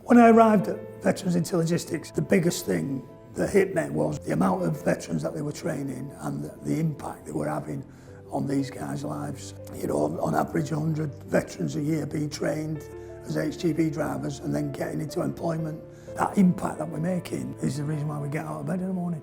When I arrived at Veterans into Logistics, the biggest thing that hit me was the amount of veterans that they were training and the impact they were having on these guys' lives. You know, on average 100 veterans a year being trained as HGV drivers and then getting into employment. That impact that we're making is the reason why we get out of bed in the morning.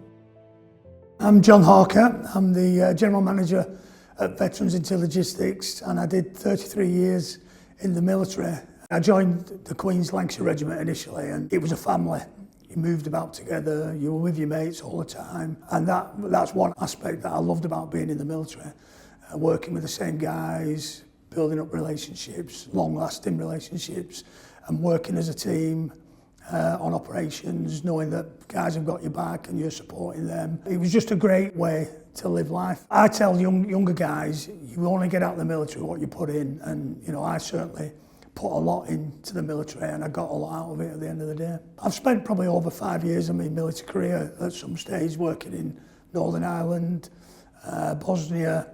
I'm John Harker. I'm the General Manager at Veterans into Logistics, and I did 33 years in the military. I joined the Queen's Lancashire Regiment initially, and it was a family. You moved about together, you were with your mates all the time, and that's one aspect that I loved about being in the military. Working with the same guys, building up relationships, long-lasting relationships, and working as a team on operations, knowing that guys have got your back and you're supporting them. It was just a great way to live life. I tell younger guys, you only get out of the military what you put in, and you know, I certainly put a lot into the military and I got a lot out of it at the end of the day. I've spent probably over 5 years of my military career at some stage working in Northern Ireland, Bosnia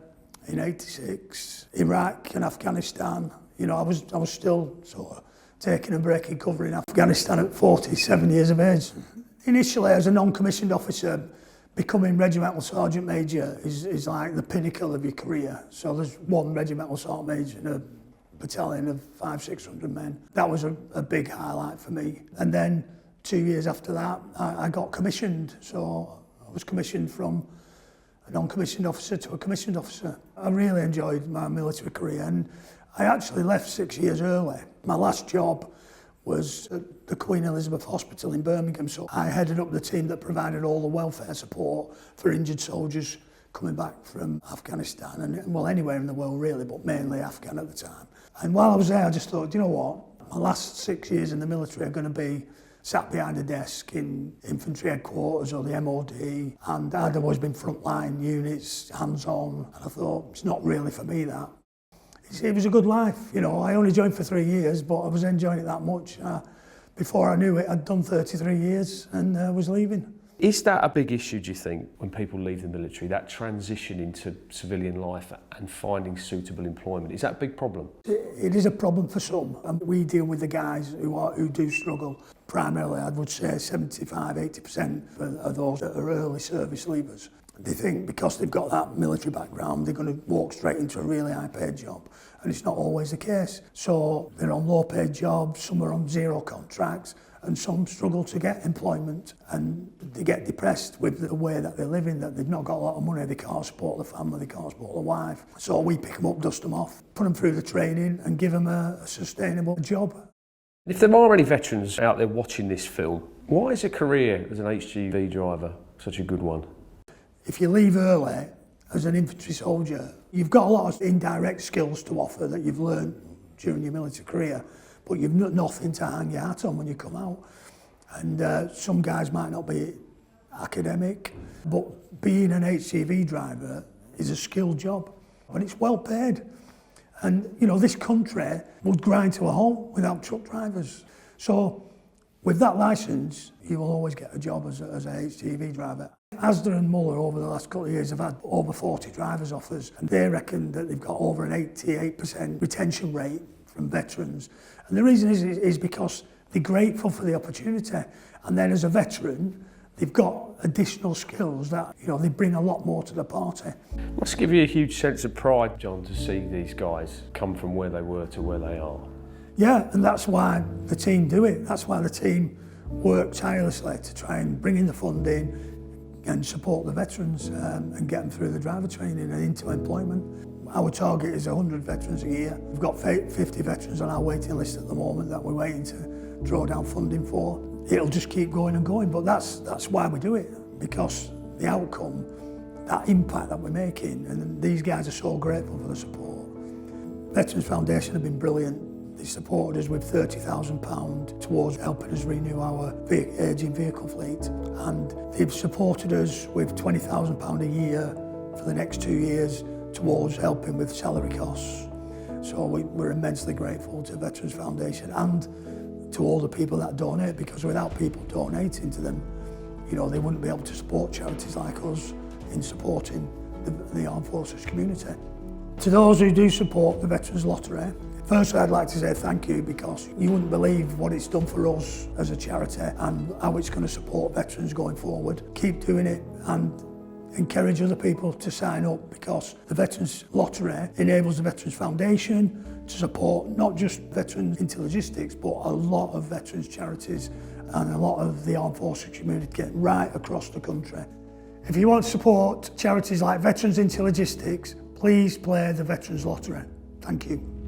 in '86, Iraq and Afghanistan. You know, I was still sort of taking a break in covering Afghanistan at 47 years of age. Initially, as a non-commissioned officer, becoming regimental sergeant major is like the pinnacle of your career. So there's one regimental sergeant major in a battalion of 500-600 men. That was a big highlight for me. And then 2 years after that, I got commissioned. So I was commissioned from a non-commissioned officer to a commissioned officer. I really enjoyed my military career, and I actually left 6 years early. My last job was at the Queen Elizabeth Hospital in Birmingham, so I headed up the team that provided all the welfare support for injured soldiers coming back from Afghanistan, and well, anywhere in the world really, but mainly Afghan at the time. And while I was there, I just thought, you know what, my last 6 years in the military are going to be sat behind a desk in infantry headquarters or the MOD, and I'd always been frontline units, hands-on, and I thought, it's not really for me, that. It was a good life, you know. I only joined for 3 years, but I was enjoying it that much. Before I knew it, I'd done 33 years and was leaving. Is that a big issue, do you think, when people leave the military, that transition into civilian life and finding suitable employment? Is that a big problem? It is a problem for some, and we deal with the guys who do struggle. Primarily, I would say 75–80% of those that are early service leavers. They think because they've got that military background, they're going to walk straight into a really high-paid job, and it's not always the case. So they're on low-paid jobs, some are on zero contracts, and some struggle to get employment, and they get depressed with the way that they're living, that they've not got a lot of money, they can't support the family, they can't support the wife. So we pick them up, dust them off, put them through the training and give them a sustainable job. If there are any veterans out there watching this film, why is a career as an HGV driver such a good one? If you leave early as an infantry soldier, you've got a lot of indirect skills to offer that you've learned during your military career, but you've got nothing to hang your hat on when you come out. And some guys might not be academic, but being an HGV driver is a skilled job, and it's well paid. And you know, this country would grind to a halt without truck drivers. So with that licence, you will always get a job as a HGV driver. Asda and Muller over the last couple of years have had over 40 drivers offers, and they reckon that they've got over an 88% retention rate from veterans. And the reason is because they're grateful for the opportunity, and then as a veteran, they've got additional skills that, you know, they bring a lot more to the party. It must give you a huge sense of pride, John, to see these guys come from where they were to where they are. Yeah, and that's why the team do it. That's why the team work tirelessly to try and bring in the funding and support the veterans and get them through the driver training and into employment. Our target is 100 veterans a year. We've got 50 veterans on our waiting list at the moment that we're waiting to draw down funding for. It'll just keep going and going, but that's why we do it, because the outcome, that impact that we're making, and these guys are so grateful for the support. Veterans Foundation have been brilliant. They supported us with £30,000 towards helping us renew our ageing vehicle fleet, and they've supported us with £20,000 a year for the next 2 years towards helping with salary costs. So we're immensely grateful to Veterans Foundation and to all the people that donate, because without people donating to them, you know, they wouldn't be able to support charities like us in supporting the armed forces community. To those who do support the Veterans Lottery, Firstly, I'd like to say thank you, because you wouldn't believe what it's done for us as a charity and how it's going to support veterans going forward. Keep doing it and encourage other people to sign up, because the Veterans Lottery enables the Veterans Foundation to support not just veterans into logistics, but a lot of veterans charities and a lot of the armed forces community right across the country. If you want to support charities like Veterans into Logistics, please play the Veterans Lottery. Thank you.